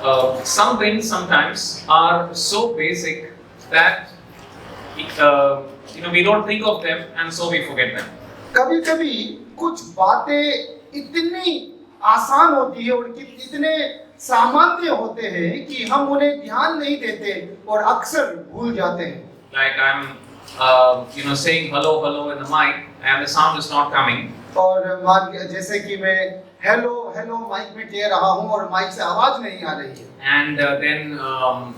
Some things sometimes are so basic that we don't think of them and so we forget them. कभी-कभी कुछ बातें इतनी आसान होती है और इतने सामान्य होते हैं कि हम उन्हें ध्यान नहीं देते और अक्सर भूल जाते हैं. Like I'm saying hello in the mic and the sound is not coming. और जैसे कि मैं हेलो माइक में कह रहा हूँ और माइक से आवाज नहीं आ रही है. And then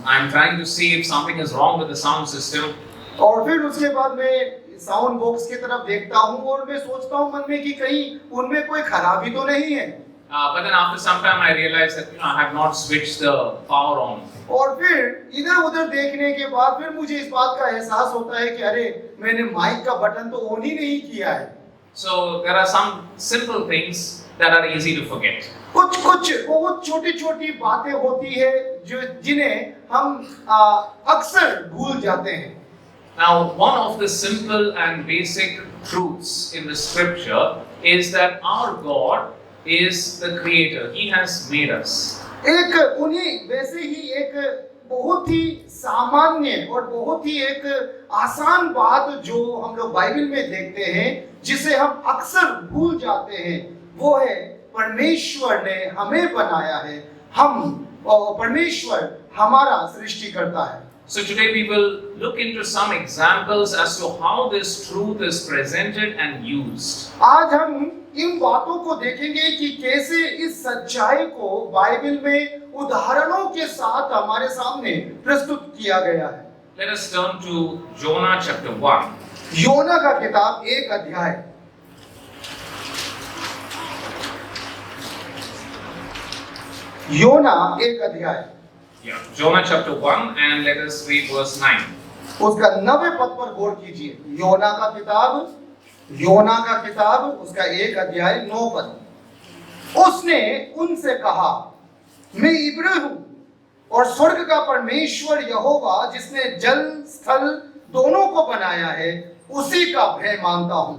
I'm trying to see if something is wrong with the sound system. और फिर उसके बाद मैं साउंड बॉक्स की तरफ देखता हूँ और मैं सोचता हूँ मन में कि कहीं उनमें कोई खराबी तो नहीं है. But then after some time I realized that I have not switched the power on. और फिर इधर उधर देखने के बाद फिर मुझे इस बात का एहसास होता है कि अरे मैंने माइक का बटन तो ऑन ही नहीं किया है. So there are some simple things that are easy to forget. कुछ बहुत छोटी-छोटी बातें होती है जो जिन्हें हम अक्सर भूल जाते हैं. Now one of the simple and basic truths in the scripture is that our God is the creator. He has made us. एक उन्हीं वैसे ही एक बहुत ही सामान्य और बहुत ही एक आसान बात जो हम लोग बाइबल में देखते हैं जिसे हम अक्सर भूल जाते हैं वो है परमेश्वर ने हमें बनाया है. परमेश्वर हमारा सृष्टिकर्ता है. So today we will look into some examples as to how this truth is presented and used. आज हम इन बातों को देखेंगे कि कैसे इस सच्चाई को बाइबल में उदाहरणों के साथ हमारे सामने प्रस्तुत किया गया है. Let us turn to Jonah chapter 1. योना का किताब 1 अध्याय. योना 1 अध्याय. Yeah, Jonah chapter 1 and let us read verse 9. उसका 9वें पद पर गौर कीजिए. योना का किताब उसका 1 अध्याय 9 पद. उसने उनसे कहा मैं इब्री हूं और स्वर्ग का परमेश्वर यहोवा जिसने जल स्थल दोनों को बनाया है उसी का भय मानता हूं.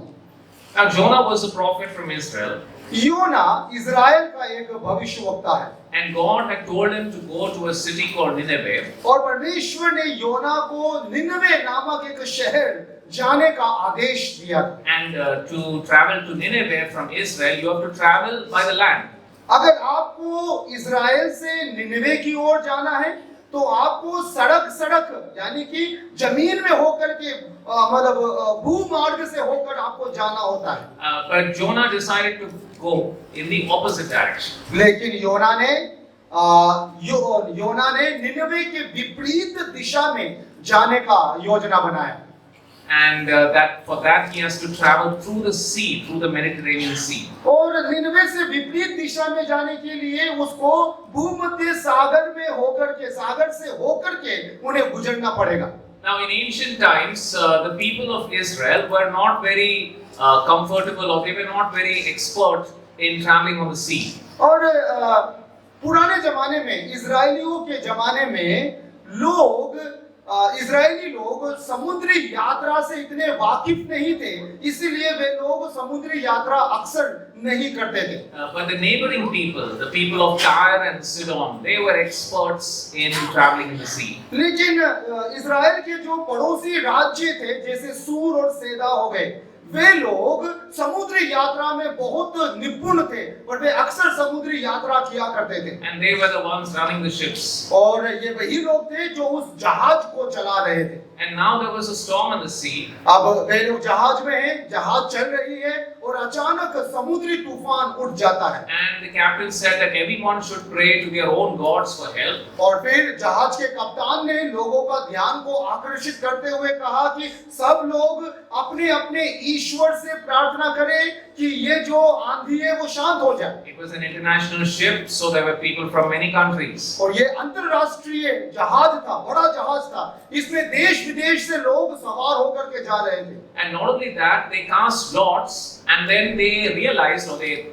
Now Jonah was a prophet from Israel. योना इज़राइल का एक भविष्यवक्ता है. And God had told him to go to a city called Nineveh. और परमेश्वर ने योना को निनवे नामक एक शहर जाने का आदेश दिया. And to travel to Nineveh from Israel, you have to travel by the land. अगर आपको इज़राइल से निनवे की ओर जाना है तो आपको सड़क यानी कि जमीन में होकर के मतलब भूमार्ग से होकर आपको जाना होता है. But Jonah decided to go in the opposite direction. लेकिन योना ने निनवे के विपरीत दिशा में जाने का योजना बनाया. And for that he has to travel through the sea, through the Mediterranean Sea. और निनवे से विपरीत दिशा में जाने के लिए उसको भूमध्य सागर से होकर के उन्हें गुजरना पड़ेगा. Now in ancient times, the people of Israel were not very comfortable or they were not very expert in traveling on the sea. और पुराने जमाने में इजरायलियों के जमाने में इजरायली लोग समुद्री यात्रा से इतने वाकिफ नहीं थे, इसीलिए वे लोग समुद्री यात्रा अक्सर नहीं करते थे. But the neighboring people, the people of Tyre and Sidon, they were experts in traveling in the sea. लेकिन इजराइल के जो पड़ोसी राज्य थे जैसे सूर और सैदा हो गए, वे लोग समुद्री यात्रा में बहुत निपुण थे और वे अक्सर समुद्री यात्रा किया करते थे. And they were the ones running the ships. और ये वही लोग थे जो उस जहाज को चला रहे थे. And now there was a storm on the sea. अब वे लोग जहाज में हैं, जहाज चल रही है और अचानक समुद्री तूफान उठ जाता है. And the captain said that everyone should pray to their own gods for help. और फिर जहाज के कप्तान ने लोगों का ध्यान को आकर्षित करते हुए कहा कि सब लोग अपने-अपने ईश्वर से प्रार्थना करें कि ये जो आंधी है वो शांत हो जाए. It was an international ship, so there were people from many countries. और ये अंतरराष्ट्रीय जहाज था, बड़ा जहाज था. इसमें देश विदेश से लोग सवार होकर के जा रहे थे. And not only that, they cast lots and then they realized or they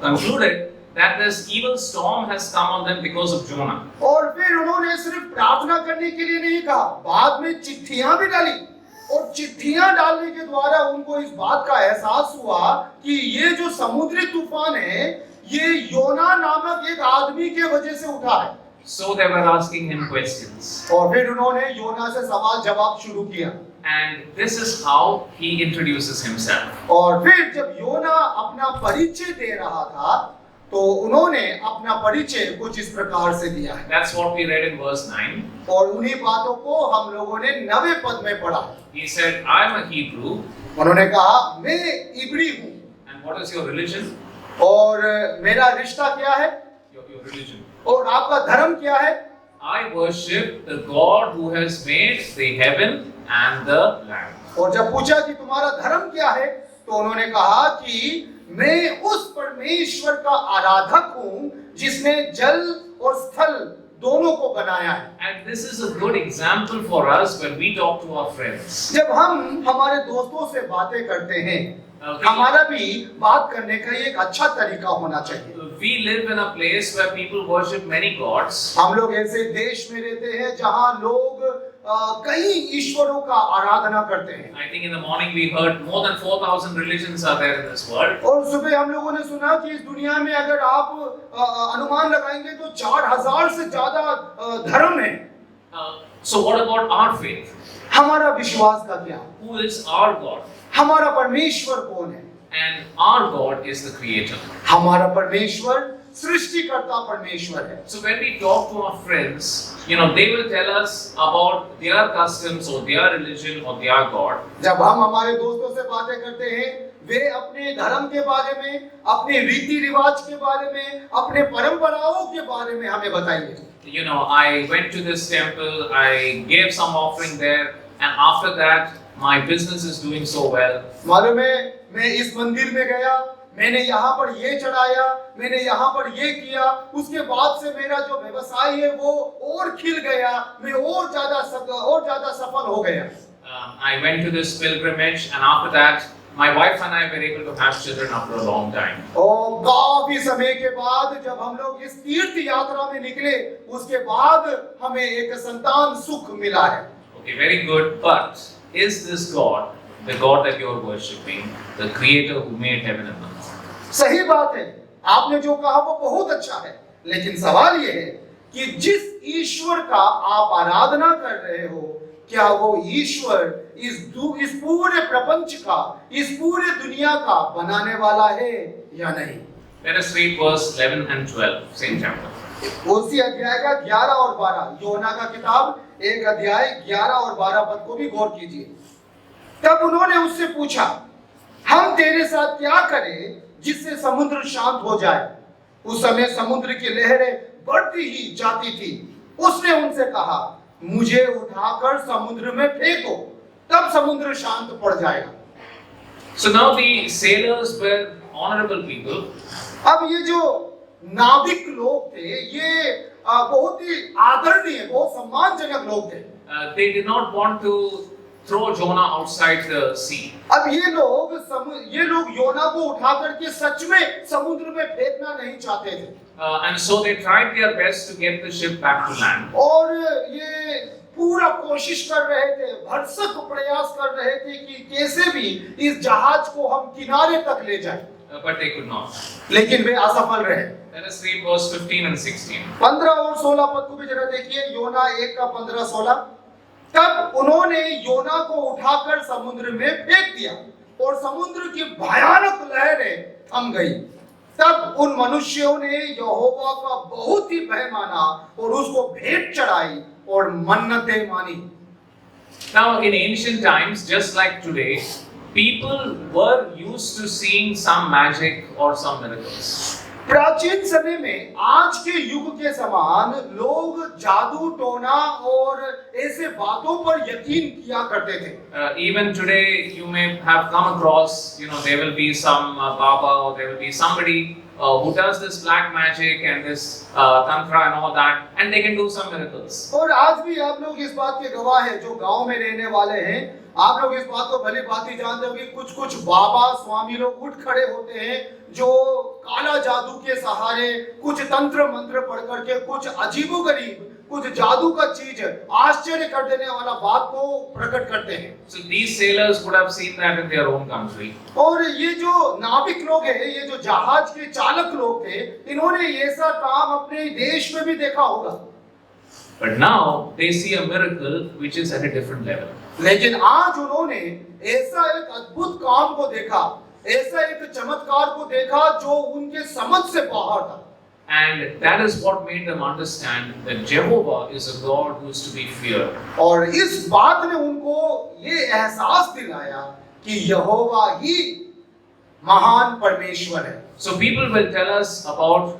concluded that this evil storm has come on them because of Jonah. और फिर उन्होंने सिर्फ प्रार्थना करने के लिए नहीं कहा, बाद में चिट्ठियां भी डाली और चिट्ठियां डालने के द्वारा उनको इस बात का एहसास हुआ कि ये जो समुद्री तूफान है ये योना नामक एक आदमी के वजह से उठा है. So they were asking him questions. और फिर उन्होंने योना से सवाल जवाब शुरू किया। And this is how he introduces himself. और फिर जब योना अपना परिचय दे रहा था तो उन्होंने अपना परिचय कुछ इस प्रकार से दिया है। That's what we read in verse 9. और उन्हीं बातों को हम लोगों ने 9वें पद में पढ़ा। He said, I'm a Hebrew. उन्होंने कहा मैं इब्री हूँ। And what is your religion? और मेरा रिश्ता क्या है? Your religion. और आपका धर्म क्या है? I worship the God who has made the heaven and the land. और जब पूछा कि तुम्हारा धर्म क्या है तो उन्होंने कहा कि मैं उस परमेश्वर का आराधक हूँ जिसने जल और स्थल दोनों को बनाया है। And this is a good example for us when we talk to our friends. जब हम हमारे दोस्तों से बातें करते हैं हमारा भी बात करने का एक अच्छा तरीका होना चाहिए। We live in a place where people worship many gods. हम लोग ऐसे देश में रहते हैं जहाँ लोग कई ईश्वरों का आराधना करते हैं। I think in the morning we heard more than 4,000 religions are there in this world. और सुबह हम लोगों ने सुना कि इस दुनिया में अगर आप अनुमान लगाएंगे तो 4,000 से ज्यादा धर्म है। So what about our faith? हमारा विश्वास का क्या? Who is our God? हमारा परमेश्वर कौन है? And our God is the creator. हमारा परमेश्वर सृष्टिकर्ता परमेश्वर है। So when we talk to our friends, they will tell us about their customs or their religion or their God. जब हम हमारे दोस्तों से बातें करते हैं वे अपने धर्म के बारे में, अपने रीति रिवाज के बारे में, अपने परंपराओं के बारे में हमें बताएंगे। I went to this temple, I gave some offering there, and after that my business is doing so well. मालूम है मैं इस मंदिर में गया, मैंने यहाँ पर ये चढ़ाया, मैंने यहाँ पर ये किया, उसके बाद से मेरा जो व्यवसाय है वो और खिल गया, मैं और ज्यादा सफल हो गया। I went to this pilgrimage and after that my wife and I were able to have children after a long time. और काफी समय के बाद जब हम लोग इस तीर्थ यात्रा में निकले उसके बाद हमें एक संतान सुख मिला है। Okay, very good. But is this God, the God that you are worshipping, the creator who made heaven and earth? सही बात है, आपने जो कहा वो बहुत अच्छा है, लेकिन सवाल ये है कि जिस ईश्वर का आप आराधना कर रहे हो क्या वो ईश्वर इस पूरे प्रपंच का, इस पूरे दुनिया का बनाने वाला है या नहीं? Let us read verse 11 and 12, same chapter. उसी अध्याय का 11 और 12, योना का किताब एक अध्याय 11 और 12 पद को भी गौर कीजिए। तब उन्होंने उससे पूछा, हम तेरे साथ क्या करें जिससे समुद्र शांत हो जाए? उस समय समुद्र की लहरें बढ़ती ही जाती थी। उसने उनसे कहा, मुझे उठाकर समुद्र में फेंको, तब समुद्र शांत पड़ जाएगा। So now the sailors were honorable people. अब ये जो नाविक लोग थे ये बहुत ही आदरणीय, बहुत सम्मानजनक लोग थे। They did not want to throw Jonah outside the sea. अब ये लोग योना को उठा करके सच में समुद्र में फेंकना नहीं चाहते थे। And so they tried their best to get the ship back to land. और ये पूरा कोशिश कर रहे थे, भरसक प्रयास कर रहे थे कि कैसे भी इस जहाज को हम किनारे तक ले जाएं। But they could not. लेकिन वे असफल रहे। Let us read verse 15 and 16. 15 और 16 पद को भी जरा देखिए, योना 1 का 15-16। तब उन्होंने योना को उठाकर समुद्र में फेंक दिया और समुद्र की भयानक लहरें थम गई। तब उन मनुष्यों ने यहोवा का बहुत ही भय माना और उसको भेंट चढ़ाई और मन्नतें मानी। Now in ancient times, just like today, people were used to seeing some magic or some miracles. प्राचीन समय में आज के युग के समान लोग जादू टोना और ऐसे बातों पर यकीन किया करते थे। Even today you may have come across, there will be some Baba or there will be somebody who does this black magic and this tantra and all that, and they can do some miracles. और आज भी आप लोग इस बात के गवाह हैं जो गांव में रहने वाले हैं, आप लोग इस बात को भली भांति जानते हो कि कुछ बाबा स्वामी लोग उठ खड़े होते हैं जो काला जादू के सहारे कुछ तंत्र मंत्र पढ़ करके कुछ अजीबोगरीब, कुछ जादू का चीज आश्चर्य कर देने वाला बात को प्रकट करते हैं। So these sailors would have seen that in their own country. और ये जो नाविक लोग हैं, ये जो जहाज के चालक लोग थे, इन्होंने ऐसा काम अपने देश में भी देखा होगा। But now they see a miracle which is at a different level. लेकिन आज उन्होंने ऐसा एक अद्भुत काम को देखा, ऐसा एक चमत्कार को देखा जो उनके समझ से बाहर था। And that is what made them understand that Jehovah is a God who is to be feared. और इस बात ने उनको ये एहसास दिलाया कि यहोवा ही महान परमेश्वर है। So people will tell us about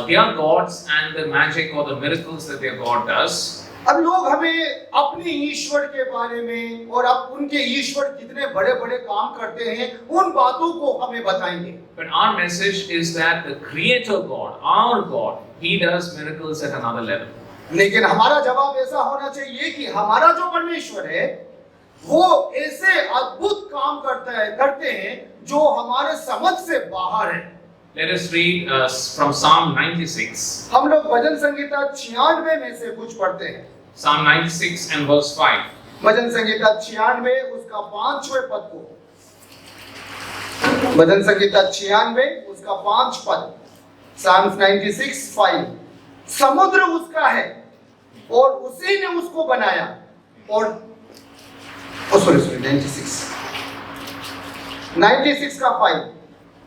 their gods and the magic or the miracles that their God does. अब लोग हमें अपने ईश्वर के बारे में और अब उनके ईश्वर कितने बड़े-बड़े काम करते हैं उन बातों को हमें बताएंगे। But our message is that the Creator God, our God, He does miracles at another level. लेकिन हमारा जवाब ऐसा होना चाहिए कि हमारा जो परमेश्वर है वो ऐसे अद्भुत काम करते हैं जो हमारे समझ से बाहर है। Let us read from Psalm 96. हम लोग भजन संगीता 96 में से कुछ पढ़ते हैं। Psalm 96 and verse 5. भजन संगीता 96 उसका 5वें पद को, भजन संगीता 96 उसका 5 पद, Psalms 96:5। समुद्र उसका है और उसी ने उसको बनाया और 96 का 5,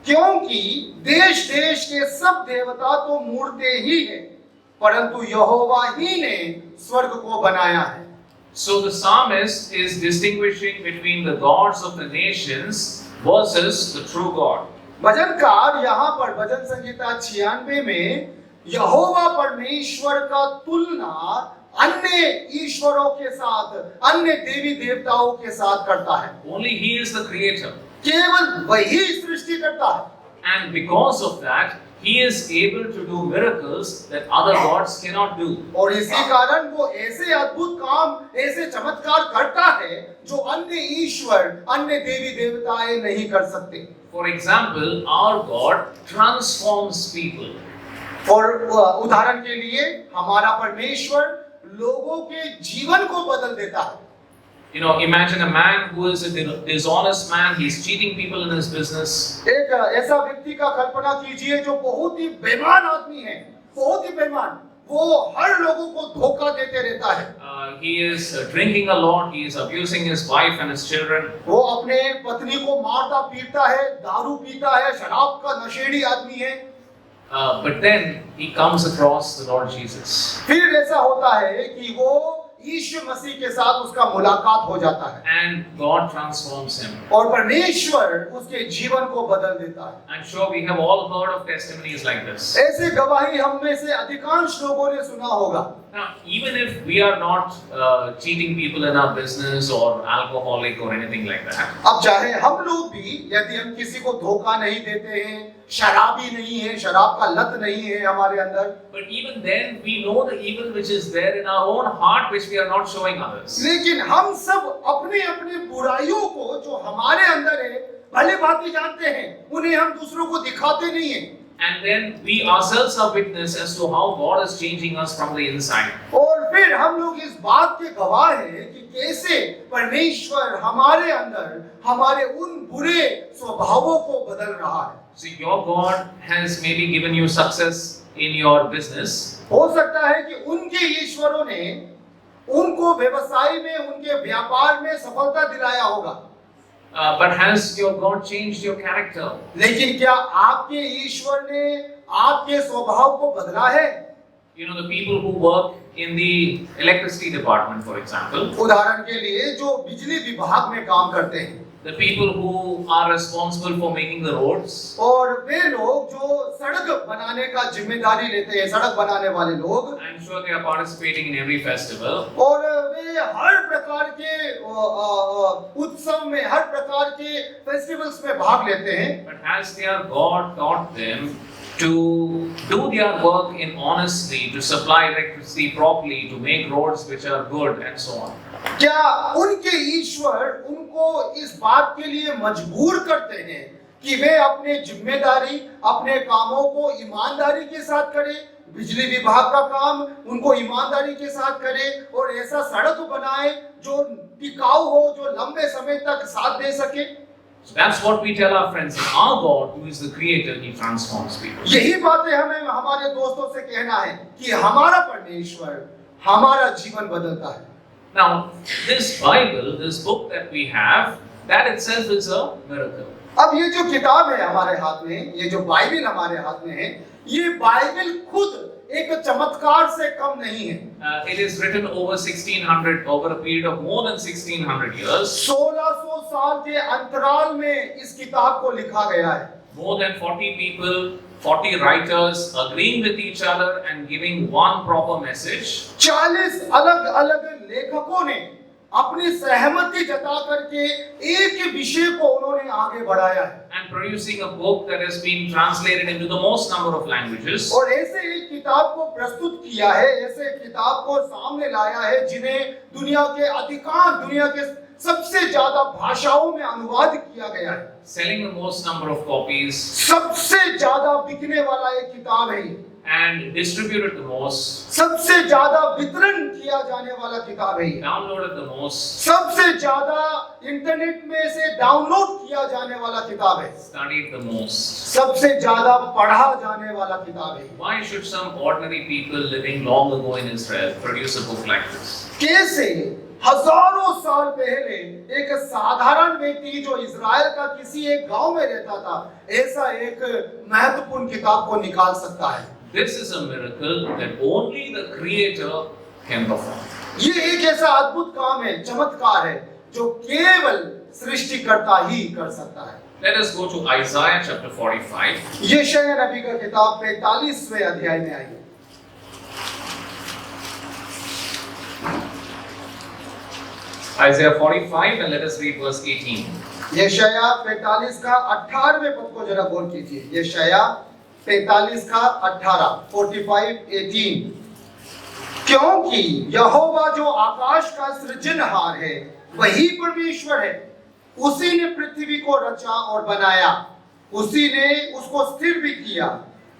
क्योंकि देश देश के सब देवता तो मूर्ते ही हैं, परंतु यहोवा ही ने स्वर्ग को बनाया है। So the psalmist is distinguishing between the gods of the nations versus the true God. भजनकार यहाँ पर भजन संगीता 96 में यहोवा परमेश्वर का तुलना अन्य ईश्वरों के साथ, अन्य देवी देवताओं के साथ करता है। Only He is the Creator. केवल वही सृष्टि करता है। And because of that, He is able to do miracles that other gods cannot do. और इसी कारण वो ऐसे अद्भुत काम, ऐसे चमत्कार करता है जो अन्य ईश्वर, अन्य देवी देवताएं नहीं कर सकते। For example, our God transforms people. और उदाहरण के लिए हमारा परमेश्वर लोगों के जीवन को बदल देता है। You know, imagine a man who is a dishonest man. He's cheating people in his business. एक ऐसा व्यक्ति का कल्पना कीजिए जो बहुत ही बेईमान आदमी है, बहुत ही बेईमान, वो हर लोगों को धोखा देते रहता है। He is drinking a lot. He is abusing his wife and his children. वो अपने पत्नी को मारता पीटता है, दारू पीता है, शराब का नशेड़ी आदमी है। But then he comes across the Lord Jesus. फिर ऐसा होता है कि वो यीशु मसीह के साथ उसका मुलाकात हो जाता है। And God transforms him. और परमेश्वर उसके जीवन को बदल देता है। I'm sure we have all heard of testimonies like this. ऐसे गवाही हम में से अधिकांश लोगों ने सुना होगा। Now, even if we are not cheating people in our business or alcoholic or anything like that. अब चाहे हम लोग भी, यदि हम किसी को धोखा नहीं देते हैं, शराबी नहीं है, शराब का लत नहीं है हमारे अंदर, But even then, we know the evil which is there in our own heart, which we are not showing others. लेकिन हम सब अपने अपने बुराइयों को जो हमारे अंदर है भले भांति जानते हैं, उन्हें हम दूसरों को दिखाते नहीं हैं। And then we ourselves are witness as to how God is changing us from the inside. और फिर हम लोग इस बात के गवाह हैं कि कैसे परमेश्वर हमारे अंदर हमारे उन बुरे स्वभावों को बदल रहा है। So your God has maybe given you success in your business. हो सकता है कि उनके ईश्वरों ने उनको व्यवसाय में, उनके व्यापार में सफलता दिलाया होगा। But has your God changed your character? लेकिन क्या आपके ईश्वर ने आपके स्वभाव को बदला है? You know, the people who work in the electricity department, for example, उदाहरण के लिए जो बिजली विभाग में काम करते हैं, the people who are responsible for making the roads, और वे लोग जो सड़क बनाने का जिम्मेदारी लेते हैं, सड़क बनाने वाले लोग, I'm sure they are participating in every festival. और वे हर प्रकार के उत्सव में, हर प्रकार के फेस्टिवल्स में भाग लेते हैं। But has their God taught them to do their work in honesty, to supply electricity properly, to make roads which are good, and so on? क्या उनके ईश्वर उनको इस बात के लिए मजबूर करते हैं कि वे अपने जिम्मेदारी, अपने कामों को ईमानदारी के साथ करें, बिजली विभाग का काम उनको ईमानदारी के साथ करें और ऐसा सड़क बनाए जो टिकाऊ हो, जो लंबे समय तक साथ दे सके? So that's what we tell our friends. Our God, who is the Creator, He transforms people. यही बातें हमें हमारे दोस्तों से कहना है कि हमारा परमेश्वर हमारा जीवन बदलता है। Now, this Bible, this book that we have, that itself is a miracle. अब ये जो किताब है हमारे हाथ में, ये जो बाइबल हमारे हाथ में है, ये बाइबल खुद एक चमत्कार से कम नहीं है। It is written over 1600, over a period of more than 1600 years. 1600 साल के अंतराल में इस किताब को लिखा गया है। More than 40 people, 40 writers agreeing with each other and giving one proper message. 40 अलग-अलग लेखकों ने अपनी सहमति जता करके एक विषय को उन्होंने आगे बढ़ाया है। And producing a book that has been translated into the most number of languages. और ऐसे एक किताब को प्रस्तुत किया है, ऐसे किताब को सामने लाया है जिन्हें दुनिया के सबसे ज्यादा भाषाओं में अनुवाद किया गया है। Selling the most number of copies. सबसे ज्यादा बिकने वाला एक किताब है ये। And distributed the most. सबसे ज्यादा वितरण किया जाने वाला किताब है ये। Downloaded the most. सबसे ज्यादा इंटरनेट में से डाउनलोड किया जाने वाला किताब है। Studied the most. सबसे ज्यादा पढ़ा जाने वाला किताब है। Why should some ordinary people living long ago in Israel produce a book like this? कैसे हजारों साल पहले एक साधारण व्यक्ति जो इज़राइल का किसी एक गांव में रहता था, ऐसा एक महत्वपूर्ण किताब को निकाल सकता है? This is a miracle that only the Creator can perform. ये एक ऐसा अद्भुत काम है, चमत्कार है, जो केवल सृष्टिकर्ता ही कर सकता है। Let us go to Isaiah chapter 45. यशायाह नबी का किताब 45वें अध्याय में आइए। Isaiah 45 and let us read verse 18. यशायाह 45 का 18वें पद को जरा गौर कीजिए। यशायाह 45 का 18, 45:18। क्योंकि यहोवा जो आकाश का सृजनहार है, वही परमेश्वर है। उसी ने पृथ्वी को रचा और बनाया, उसी ने उसको स्थिर भी किया।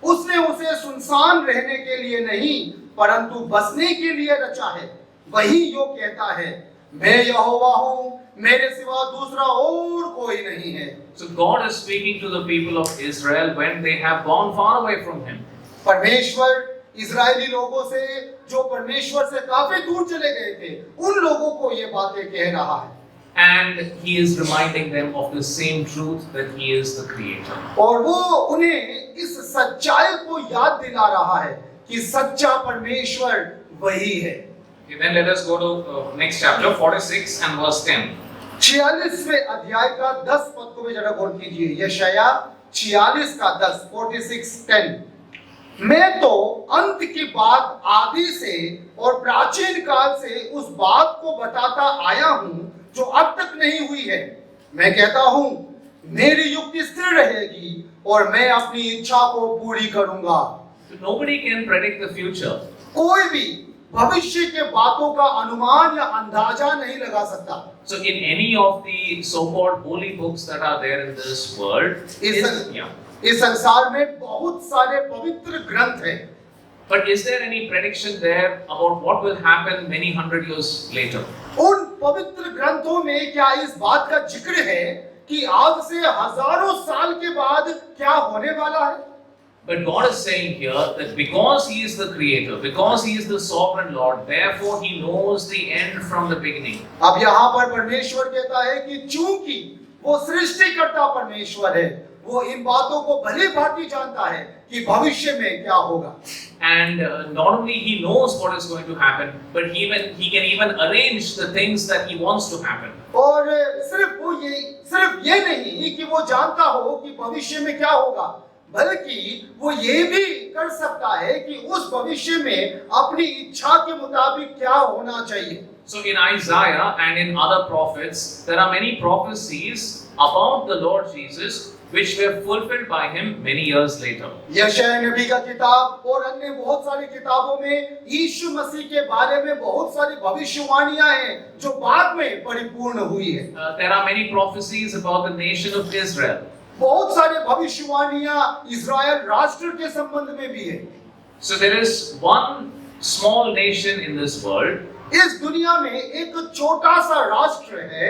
उसने उसे सुनसान रहने के लिए नहीं, परंतु बसने के लिए रचा है। वही यो कहता है, मैं यहोवा हूँ, मेरे सिवा दूसरा और कोई नहीं है। So God is speaking to the people of Israel when they have gone far away from Him. परमेश्वर इजरायली लोगों से जो परमेश्वर से काफी दूर चले गए थे, उन लोगों को ये बातें कह रहा है। And He is reminding them of the same truth that He is the Creator. और वो उन्हें इस सच्चाई को याद दिला रहा है कि सच्चा परमेश्वर वही है। Okay, then let us go to next chapter 46 and verse 10. 46वें अध्याय का 10 पद को भी जरा गौर कीजिए। यशायाह 46 का 10, 46:10। मैं तो अंत की बात आदि से और प्राचीन काल से उस बात को बताता आया हूँ जो अब तक नहीं हुई है। मैं कहता हूँ, मेरी युक्ति स्थिर रहेगी और मैं अपनी इच्छा को पूरी करूंगा। So nobody can predict the future. कोई भी भविष्य के बातों का अनुमान या अंदाजा नहीं लगा सकता। So in any of the so-called holy books that are there in this world, इस संसार में बहुत सारे पवित्र ग्रंथ हैं। But is there any prediction there about what will happen many hundred years later? उन पवित्र ग्रंथों में क्या इस बात का जिक्र है कि आज से हजारों साल के बाद क्या होने वाला है? But God is saying here that because He is the Creator, because He is the Sovereign Lord, therefore He knows the end from the beginning. अब यहाँ पर परमेश्वर कहता है कि चूंकि वो सृष्टिकर्ता परमेश्वर है, वो इन बातों को भली भांति जानता है कि भविष्य में क्या होगा। And not only He knows what is going to happen, but He can even arrange the things that He wants to happen. और सिर्फ ये नहीं कि वो जानता हो कि भविष्य में क्या होगा, बल्कि वो ये भी कर सकता है कि उस भविष्य में अपनी इच्छा के मुताबिक क्या होना चाहिए। So in Isaiah and in other prophets, there are many prophecies about the Lord Jesus which were fulfilled by Him many years later. यशायाह नबी का किताब और अन्य बहुत सारी किताबों में यीशु मसीह के बारे में बहुत सारी भविष्यवाणियां हैं जो बाद में परिपूर्ण हुई है। There are many prophecies about the nation of Israel. बहुत सारे भविष्यवाणियां इज़राइल राष्ट्र के संबंध में भी है। So there is one small nation in this world. इस दुनिया में एक छोटा सा राष्ट्र है,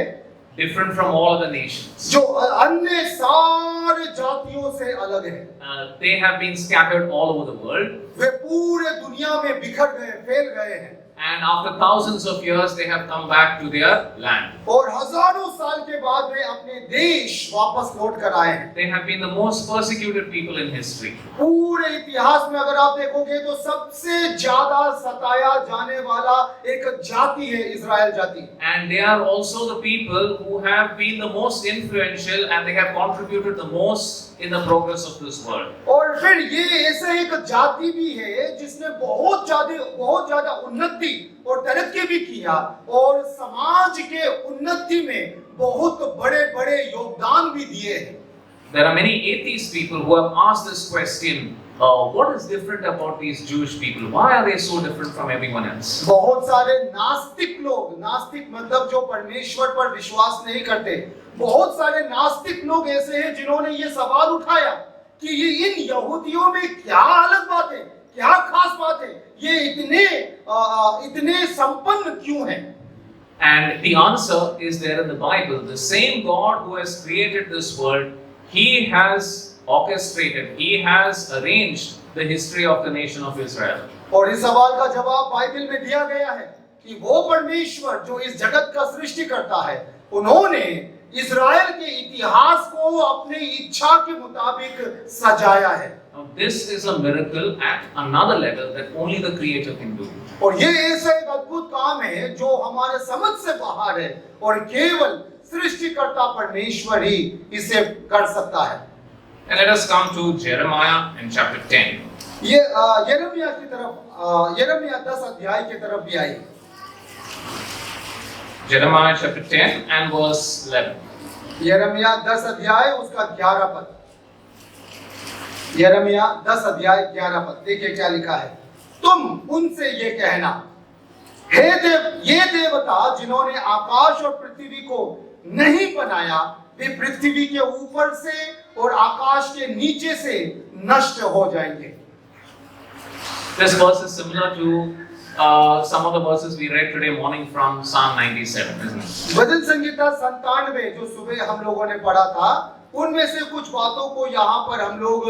different from all other nations. जो अन्य सारे जातियों से अलग है। They have been scattered all over the world. वे पूरे दुनिया में बिखर गए, फैल गए हैं। and after thousands of years they have come back to their land. और हजारों साल के बाद वे अपने देश वापस लौट कर आए हैं। They have been the most persecuted people in history. पूरे इतिहास में अगर आप देखोगे तो सबसे ज्यादा सताया जाने वाला एक जाति है इजराइल जाति। And they are also the people who have been the most influential and they have contributed the most in the progress of this world. और फिर ये ऐसा एक जाति भी है जिसने बहुत ज्यादा उन्नति और तरक्की भी किया और समाज के उन्नति में बहुत बड़े योगदान भी दिए हैं। There are many atheist people who have asked this question, what is different about these Jewish people? Why are they so different from everyone else? बहुत सारे नास्तिक लोग, नास्तिक मतलब जो परमेश्वर पर विश्वास नहीं करते, बहुत सारे नास्तिक लोग ऐसे हैं जिन्होंने ये सवाल उठाया कि ये इन यहूदियों में क्या अलग बात है, क्या खास बात है, ये इतने संपन्न क्यों हैं? And the answer is there in the Bible. The same God who has created this world, He has orchestrated, He has arranged the history of the nation of Israel. और इस सवाल का जवाब बाइबल में दिया गया है कि वो परमेश्वर जो इस जगत का सृष्टि करता है, उन्होंने इजराइल के इतिहास को अपनी इच्छा के मुताबिक सजाया है। Now this is a miracle at another level that only the Creator can do. और ये ऐसा एक अद्भुत काम है जो हमारे समझ से बाहर है और केवल सृष्टिकर्ता परमेश्वर ही इसे कर सकता है। And let us come to Jeremiah in chapter 10. ये यिर्मयाह की तरफ, यिर्मयाह 10 अध्याय की तरफ भी आइए। Jeremiah chapter 10 and verse 11. यिर्मयाह 10 अध्याय उसका 11 पद। यिर्मयाह 10 अध्याय 11 पद, देखिए क्या लिखा है। तुम उनसे ये कहना, ये देवता जिन्होंने आकाश और पृथ्वी को नहीं बनाया, वे पृथ्वी के ऊपर से और आकाश के नीचे से नष्ट हो जाएंगे। This verse is similar to some of the verses we read today morning from Psalm 97, isn't it? भजन संहिता 97 जो सुबह हम लोगों ने पढ़ा था, उनमें से कुछ बातों को यहाँ पर हम लोग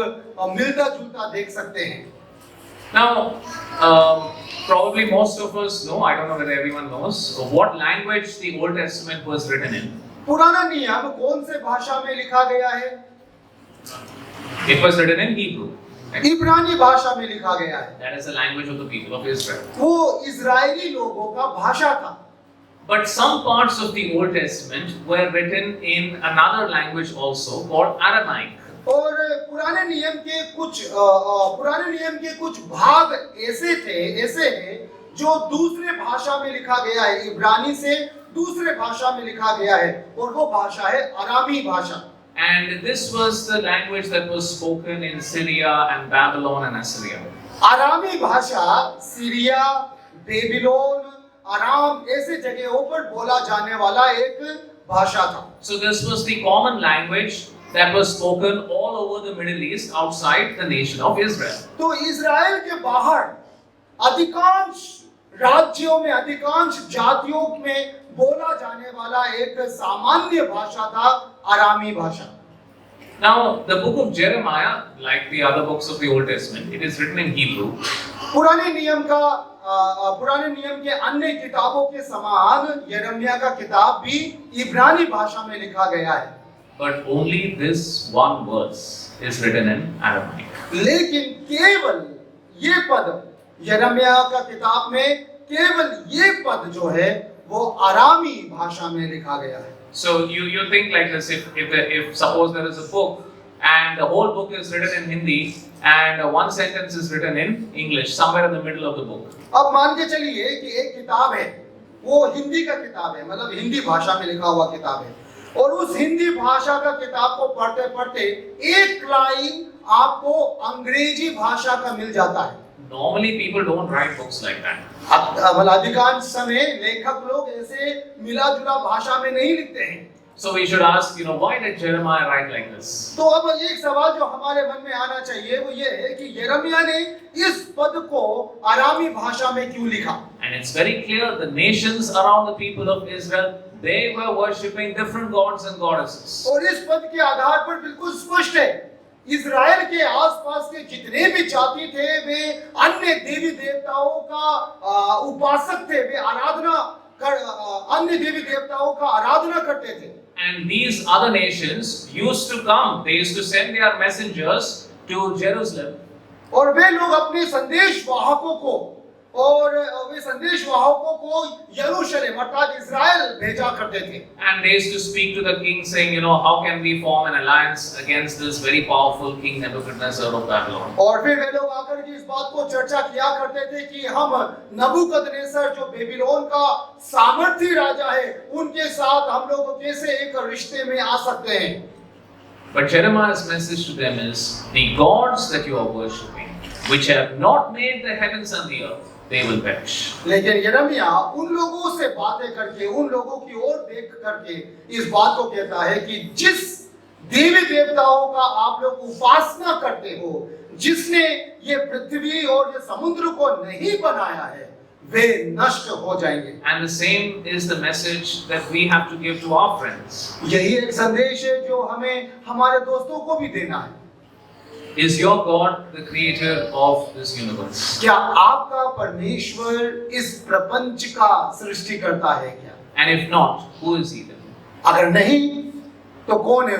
मिलता जुलता देख सकते हैं। Now, probably most of us know, I don't know whether everyone knows, what language the Old Testament was written in. पुराना नियम कौन से भाषा में लिखा गया है? It was written in Hebrew. इब्रानी भाषा में लिखा गया है। That is the language of the people of Israel. वो इजरायली लोगों का भाषा था। But some parts of the Old Testament were written in another language also called Aramaic. और पुराने नियम के कुछ भाग ऐसे हैं जो दूसरे भाषा में लिखा गया है, इब्रानी से दूसरे भाषा में लिखा गया है, और वो भाषा है अरामी भाषा। And this was the language that was spoken in Syria and Babylon and Assyria. अरामी भाषा सीरिया, बेबीलोन, अराम ऐसे जगहों पर बोला जाने वाला एक भाषा था। So this was the common language that was spoken all over the Middle East outside the nation of Israel. तो इजराइल के बाहर अधिकांश राज्यों में, अधिकांश जातियों में बोला जाने वाला एक सामान्य भाषा था अरामी भाषा। Now, the book of Jeremiah, like the other books of the Old Testament, it is written in Hebrew. पुराने नियम के अन्य किताबों के समान यिर्मयाह का किताब भी इब्रानी भाषा में लिखा गया है। But only this one verse is written in Aramaic. लेकिन केवल ये पद यिर्मयाह का किताब में, केवल ये पद जो है वो अरामी भाषा में लिखा गया है। So you think like this, if suppose there is a book and the whole book is written in Hindi and one sentence is written in English somewhere in the middle of the book. अब मान के चलिए कि एक किताब है, वो हिंदी का किताब है, मतलब हिंदी भाषा में लिखा हुआ किताब है, और उस हिंदी भाषा का किताब को पढ़ते पढ़ते एक लाइन आपको अंग्रेजी भाषा का मिल जाता है। Normally people don't write books like that. अधिकांश समय लेखक लोग ऐसे मिला जुला भाषा में नहीं लिखते हैं। So we should ask, why did Jeremiah write like this? तो अब एक सवाल जो हमारे मन में आना चाहिए वो ये है कि यिर्मयाह ने इस पद को अरामी भाषा में क्यों लिखा? And it's very clear the nations around the people of Israel, they were worshipping different gods and goddesses. और इस पद के आधार पर बिल्कुल स्पष्ट है इज़राइल के आसपास के जितने भी जाति थे वे अन्य देवी देवताओं का उपासक थे, वे अन्य देवी देवताओं का आराधना करते थे। And these other nations used to come, they used to send their messengers to Jerusalem. और वे लोग अपने संदेश वाहकों को यरूशलेम अर्थात इज़राइल भेजा करते थे। And they used to speak to the king saying, how can we form an alliance against this very powerful king Nebuchadnezzar of Babylon? और फिर वे लोग आकर के इस बात को चर्चा किया करते थे कि हम नबूकदनेस्सर जो बेबीलोन का सामर्थी राजा है, उनके साथ हम लोग कैसे एक रिश्ते में आ सकते हैं। But Jeremiah's message to them is, the gods that you are worshipping, which have not made the heavens and the earth, they will perish. लेकिन यिर्मयाह उन लोगों से बातें करके, उन लोगों की ओर देख करके इस बात को कहता है कि जिस देवी देवताओं का आप लोग उपासना करते हो, जिसने ये पृथ्वी और ये समुद्र को नहीं बनाया है, वे नष्ट हो जाएंगे। And the same is the message that we have to give to our friends. यही एक संदेश है जो हमें हमारे दोस्तों को भी देना है। Is your God the creator of this universe? क्या आपका परमेश्वर इस प्रपंच का सृष्टिकर्ता है क्या? And if not, who is he then? अगर नहीं तो कौन है?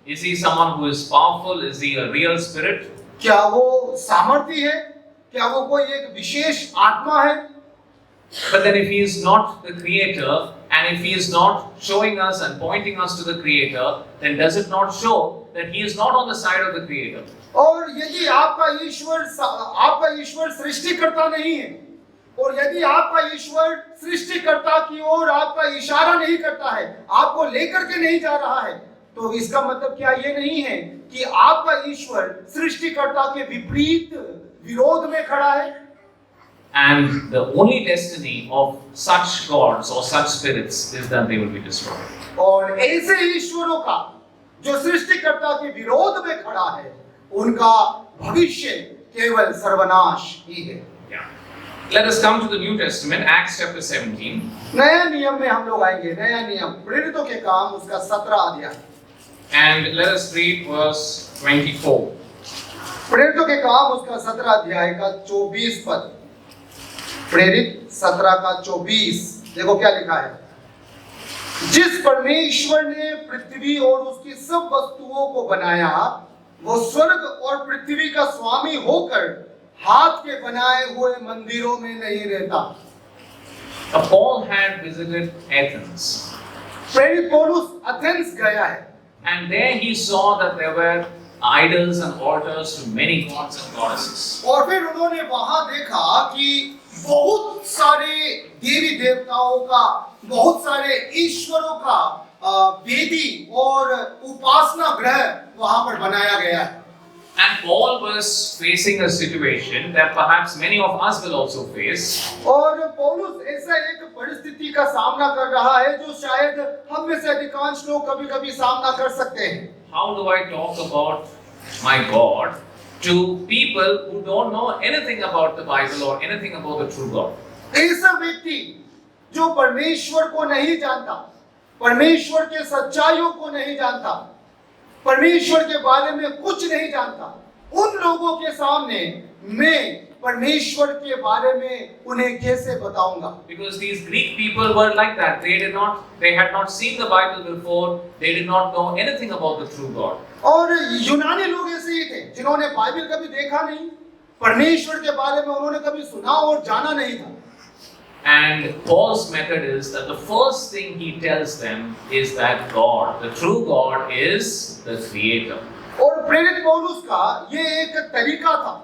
Is he someone who is powerful? Is he a real spirit? क्या वो सामर्थी है? क्या वो कोई एक विशेष आत्मा है? But then if he is not the creator, and if he is not showing us and pointing us to the creator, then does it not show that he is not on the side of the creator? और यदि आपका ईश्वर सृष्टिकर्ता नहीं है, और यदि आपका ईश्वर सृष्टिकर्ता की ओर आपका इशारा नहीं करता है, आपको लेकर के नहीं जा रहा है, तो इसका मतलब क्या ये नहीं है कि आपका ईश्वर सृष्टिकर्ता के विपरीत विरोध में खड़ा है? And the only destiny of such gods or such spirits is that they will be destroyed. और ऐसे ईश्वरों का जो सृष्टिकर्ता के विरोध में खड़ा है, उनका भविष्य केवल सर्वनाश ही है। Yeah. Let us come to the New Testament, Acts chapter 17. नया नियम में हम लोग आएंगे। नया नियम प्रेरितों के काम उसका 17 अध्याय। And let us read verse 24. प्रेरितों के काम उसका 17 अध्याय का 24 पद। प्रेरित 17 का 24, देखो क्या लिखा है। जिस परमेश्वर ने पृथ्वी और उसकी सब वस्तुओं को बनाया, वो स्वर्ग और पृथ्वी का स्वामी होकर हाथ के बनाए हुए मंदिरों में नहीं रहता। Paul had visited Athens. प्रेरित पौलुस एथेंस गया है। And there he saw that there were idols and altars to many gods and goddesses. और फिर उन्होंने वहां देखा कि बहुत सारे देवी देवताओं का, बहुत सारे ईश्वरों का वेदी और उपासना गृह वहां पर बनाया गया है। And Paul was facing a situation that perhaps many of us will also face. और पौलुस ऐसा एक परिस्थिति का सामना कर रहा है जो शायद हम में से अधिकांश लोग कभी-कभी सामना कर सकते हैं। How do I talk about my God to people who don't know anything about the Bible or anything about the true God? ऐसा व्यक्ति जो परमेश्वर को नहीं जानता, परमेश्वर के सच्चाइयों को नहीं जानता, परमेश्वर के बारे में कुछ नहीं जानता, उन लोगों के सामने मैं परमेश्वर के बारे में उन्हें कैसे बताऊंगा? Because these Greek people were like that. They had not seen the Bible before. They did not know anything about the true God. और यूनानी लोग ऐसे ही थे जिन्होंने बाइबल कभी देखा नहीं, परमेश्वर के बारे में उन्होंने कभी सुना और जाना नहीं था। And Paul's method is that the first thing he tells them is that God, the true God, is the creator. और प्रेरित पौलुस का ये एक तरीका था,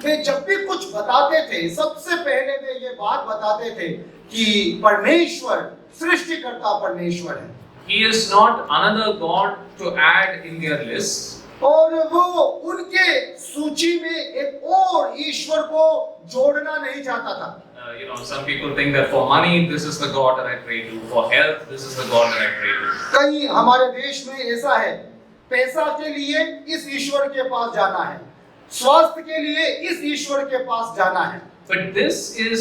वे जब भी कुछ बताते थे सबसे पहले वे ये बात बताते थे कि परमेश्वर सृष्टिकर्ता परमेश्वर है। He is not another God to add in their list. और वो उनके सूची में एक और ईश्वर को जोड़ना नहीं चाहता था। Some people think that for money, this is the God that I pray to. For health, this is the God that I pray to. कई हमारे देश में ऐसा है, पैसा के लिए इस ईश्वर के पास जाना है, स्वास्थ्य के लिए इस ईश्वर के पास जाना है। But this is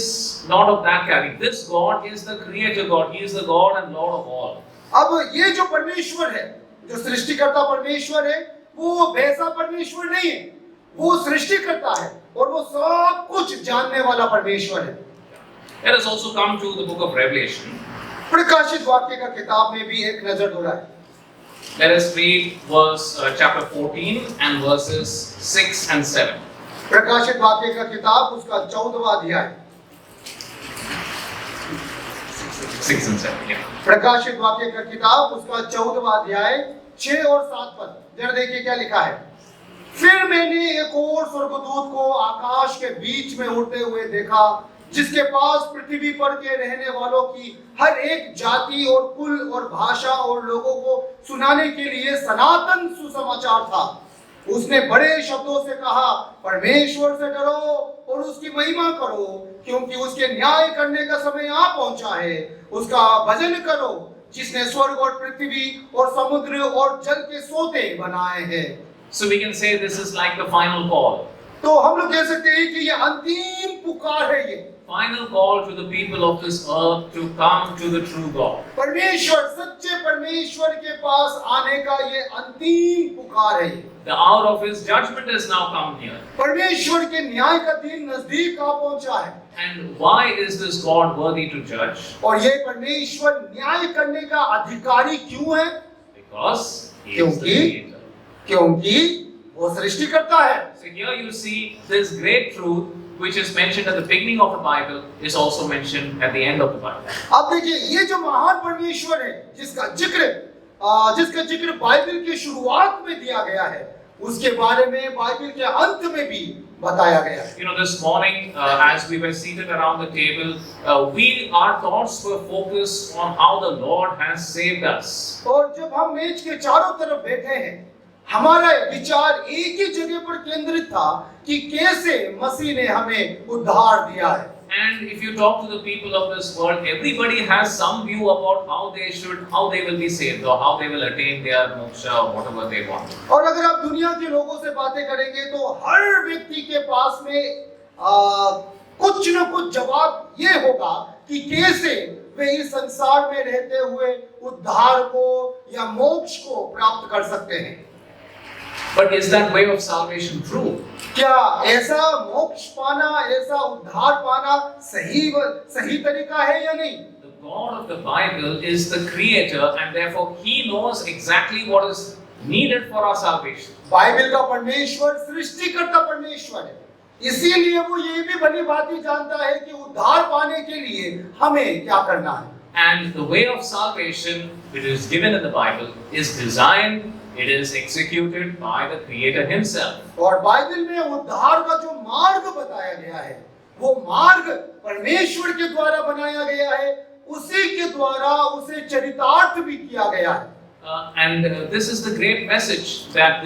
not of that category. This God is the creator God. He is the God and Lord of all. अब ये जो परमेश्वर है, जो सृष्टिकर्ता परमेश्वर है, वो वैसा परमेश्वर नहीं है, वो सृष्टि करता है और वो सब कुछ जानने वाला परमेश्वर है। Let us also come to the book of Revelation. प्रकाशित वाक्य का किताब में भी एक नजर दोहराए। Let us read chapter 14 and verses 6 and 7. प्रकाशित वाक्य का किताब उसका 14वां अध्याय 6 and 7, yeah. प्रकाशित वाक्य का किताब उसका 14वां अध्याय 6 और 7 पद। जरा देखिए क्या लिखा है। फिर मैंने एक और स्वर्गदूत को आकाश के बीच में उड़ते हुए देखा, जिसके पास पृथ्वी पर के रहने वालों की हर एक जाति और कुल और भाषा और लोगों को सुनाने के लिए सनातन सुसमाचार था। उसने बड़े शब्दों से कहा, परमेश्वर से डरो और उसकी महिमा करो, क्योंकि उसके न्याय करने का समय आ पहुंचा है। उसका भजन करो, जिसने स्वर्ग और पृथ्वी और समुद्र और जल के सोते बनाए हैं। So we can say this is like the final call. तो हम लोग कह सकते हैं कि ये अंतिम पुकार है, ये Final call to the people of this earth to come to the true God. परमेश्वर, सच्चे परमेश्वर के पास आने का ये अंतिम पुकार है। The hour of his judgment has now come near. परमेश्वर के न्याय का दिन नजदीक आ पहुंचा है। And why is this God worthy to judge? और ये परमेश्वर न्याय करने का अधिकारी क्यों है? Because he is the creator. क्योंकि वो सृष्टि करता है। So here you see this great truth which is mentioned at the beginning of the Bible is also mentioned at the end of the Bible. अब देखिए, ये जो महान परमेश्वर है जिसका जिक्र बाइबल की शुरुआत में दिया गया है, उसके बारे में बाइबल के अंत में भी बताया गया है। You know, this morning as we were seated around the table, our thoughts were focused on how the Lord has saved us. और जब हम मेज के चारों तरफ बैठे हैं, हमारा विचार एक ही जगह पर केंद्रित था कि कैसे मसीह ने हमें उद्धार दिया है। And if you talk to the people of this world, everybody has some view about how they will be saved or how they will attain their moksha or whatever they want. और अगर आप दुनिया के लोगों से बातें करेंगे तो हर व्यक्ति के पास में कुछ न कुछ जवाब ये होगा कि कैसे वे इस संसार में रहते हुए उद्धार को या मोक्ष को प्राप्त कर सकते हैं। But is that way of salvation true? क्या ऐसा मोक्ष पाना, ऐसा उद्धार पाना सही तरीका है या नहीं? The God of the Bible is the creator and therefore he knows exactly what is needed for our salvation. Bible का परमेश्वर सृष्टिकर्ता परमेश्वर है, इसीलिए वो ये भी भली भांति जानता है कि उद्धार पाने के लिए हमें क्या करना है। And the way of salvation which is given in the Bible is designed, it is executed by the Creator himself. और बाइबल में उद्धार का जो मार्ग बताया गया है, वो मार्ग परमेश्वर के द्वारा बनाया गया है, उसी के द्वारा उसे चरितार्थ भी किया गया है। And this is the great message that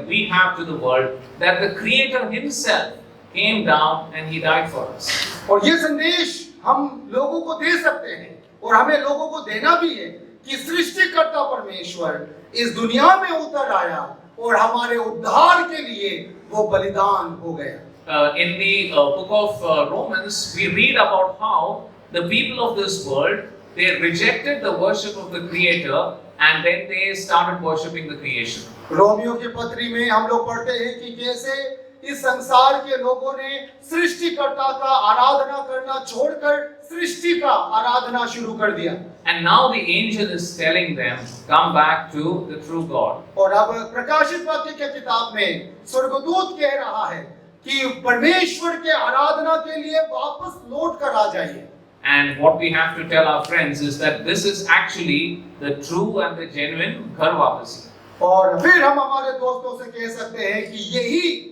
we have to the world, that the Creator himself came down and he died for us. और ये संदेश हम लोगों को दे सकते हैं और हमें लोगों को देना भी है कि सृष्टिकर्ता परमेश्वर इस दुनिया में उतर आया और हमारे उद्धार के लिए वो बलिदान हो गया। In the book of Romans, we read about how the people of this world, they rejected the worship of the Creator and then they started worshipping the creation. Romeo के पत्री में हम लोग पढ़ते हैं कि कैसे इस संसार के लोगों ने सृष्टिकर्ता का आराधना करना छोड़कर सृष्टि का आराधना शुरू कर दिया। And now the angel is telling them, come back to the true God. और अब प्रकाशित वाक्य के किताब में स्वर्गदूत कह रहा है कि परमेश्वर के आराधना के लिए वापस लौट कर आ जाइए। And what we have to tell our friends is that this is actually the true and the genuine घर वापसी. और फिर हम हमारे दोस्तों से कह सकते हैं कि यही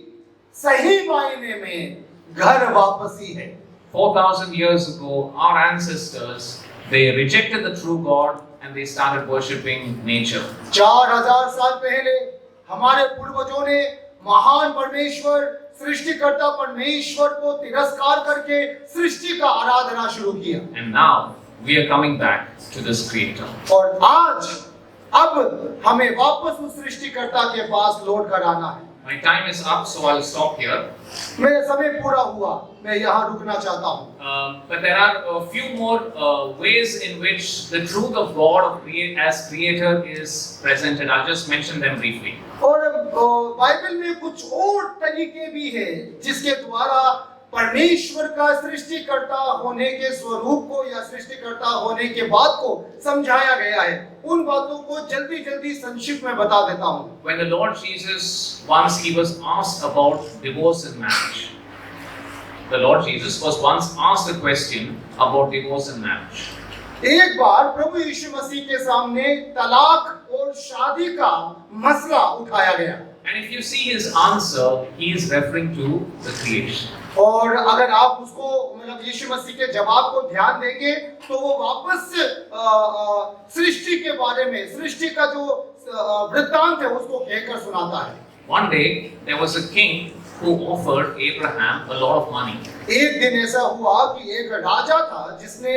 सही मायने में घर वापसी है। 4,000 years ago, our ancestors, they rejected the true God and they started worshipping nature. 4000 साल पहले हमारे पूर्वजों ने महान परमेश्वर सृष्टिकर्ता परमेश्वर को तिरस्कार करके सृष्टि का आराधना शुरू किया। And now we are coming back to this creator. और आज अब हमें वापस उस सृष्टिकर्ता के पास लौट कर आना है। My time is up, so I'll stop here. मेरा समय पूरा हुआ, मैं यहाँ रुकना चाहता हूँ। But there are a few more ways in which the truth of God as Creator is presented. I'll just mention them briefly. और बाइबल में कुछ और तरीके भी हैं जिसके द्वारा परमेश्वर का सृष्टिकर्ता होने के स्वरूप को या सृष्टिकर्ता होने के बात को समझाया गया है। उन बातों को जल्दी जल्दी संक्षिप्त में बता देता हूँ। When the Lord Jesus once he was asked about divorce and marriage. The Lord Jesus was once asked a question about divorce and marriage. एक बार प्रभु यीशु मसीह के सामने तलाक और शादी का मसला उठाया गया। And if you see his answer, he is referring to the creation. और अगर आप उसको मतलब यीशु मसीह के जवाब को ध्यान देंगे तो वो वापस सृष्टि के बारे में, सृष्टि का जो वृत्तांत है उसको कहकर सुनाता है। One day there was a king who offered Abraham a lot of money. एक दिन ऐसा हुआ कि एक राजा था जिसने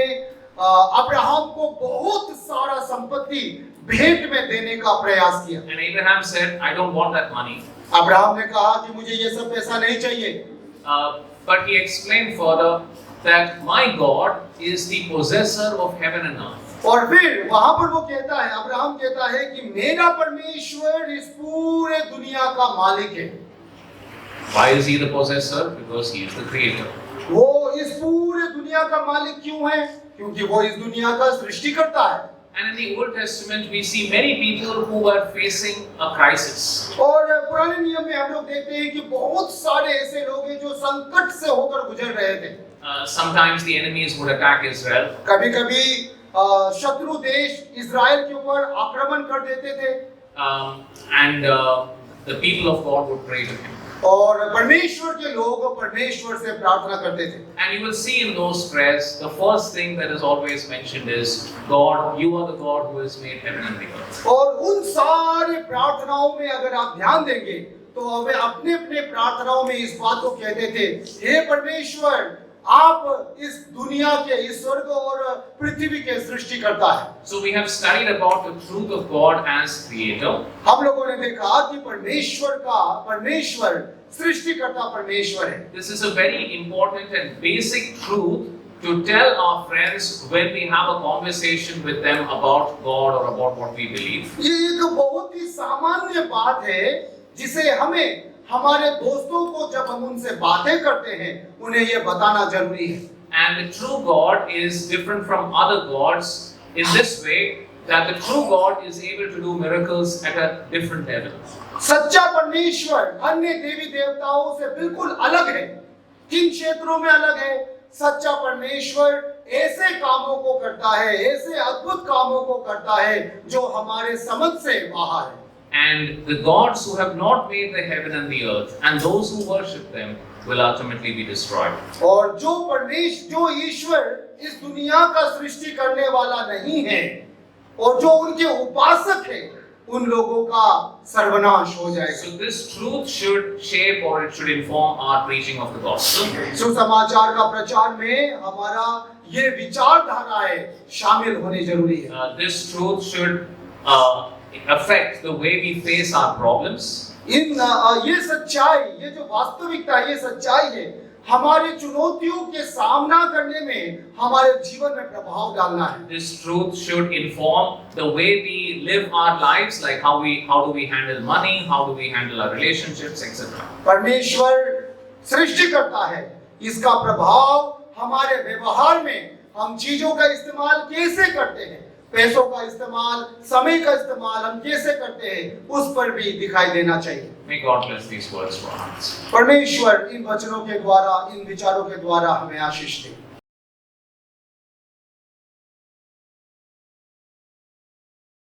अब्राहम को बहुत सारा संपत्ति भेंट में देने का प्रयास किया। And Abraham said, I don't want that money. Abraham ने कहा कि मुझे ये सब पैसा नहीं चाहिए। But he explained further that my God is the possessor of heaven and earth. और फिर वहां पर वो कहता है, अब्राहम कहता है कि मेरा परमेश्वर इस पूरे दुनिया का मालिक है। Why is he the possessor? Because he is the creator. वो इस पूरे दुनिया का मालिक क्यों है? क्योंकि वो इस दुनिया का सृष्टिकर्ता है। And in the Old Testament, we see many people who were facing a crisis. और पुराने नियम में हम लोग देखते हैं कि बहुत सारे ऐसे लोग हैं जो संकट से होकर गुजर रहे थे। Sometimes the enemies would attack Israel. कभी-कभी शत्रु देश इस्राएल के ऊपर आक्रमण कर देते थे। And the people of God would pray to him. और परमेश्वर के लोग परमेश्वर से प्रार्थना करते थे। And you will see in those prayers, the first thing that is always mentioned is, God, you are the God who has made heaven and the earth. और उन सारे प्रार्थनाओं में अगर आप ध्यान देंगे तो वे अपने अपने प्रार्थनाओं में इस बात को कहते थे, हे परमेश्वर, आप इस दुनिया के, इस स्वर्ग और पृथ्वी के सृष्टिकर्ता हैं। So we have studied about the truth of God as creator. हम लोगों ने देखा कि परमेश्वर सृष्टिकर्ता परमेश्वर है। This is a very important and basic truth to tell our friends when we have a conversation with them about God or about what we believe. ये एक बहुत ही सामान्य बात है जिसे हमें हमारे दोस्तों को जब हम उनसे बातें करते हैं उन्हें ये बताना जरूरी है। And the true God is different from other gods in this way that the true God is able to do miracles at a different level. सच्चा परमेश्वर अन्य देवी देवताओं से बिल्कुल अलग है। किन क्षेत्रों में अलग है? सच्चा परमेश्वर ऐसे कामों को करता है, ऐसे अद्भुत कामों को करता है जो हमारे समझ से बाहर है। And the gods who have not made the heaven and the earth and those who worship them will ultimately be destroyed. और जो ईश्वर इस दुनिया का सृष्टि करने वाला नहीं है और जो उनके उपासक है उन लोगों का सर्वनाश हो जाएगा। So this truth should shape or it should inform our preaching of the gospel. सुसमाचार का प्रचार में हमारा ये विचारधाराएं शामिल होनी जरूरी है। This truth should affect the way we face our problems. ये सच्चाई, ये जो वास्तविकता, ये सच्चाई है हमारी चुनौतियों के सामना करने में हमारे जीवन में प्रभाव डालना है। This truth should inform the way we live our lives, like how do we handle money, how do we handle our relationships, etc. परमेश्वर सृष्टि करता है, इसका प्रभाव हमारे व्यवहार में, हम चीजों का इस्तेमाल कैसे करते हैं, पैसों का इस्तेमाल, समय का इस्तेमाल हम कैसे करते हैं, उस पर भी दिखाई देना चाहिए। May God bless these words for us. परमेश्वर इन वचनों के द्वारा, इन विचारों के द्वारा हमें आशीष दे।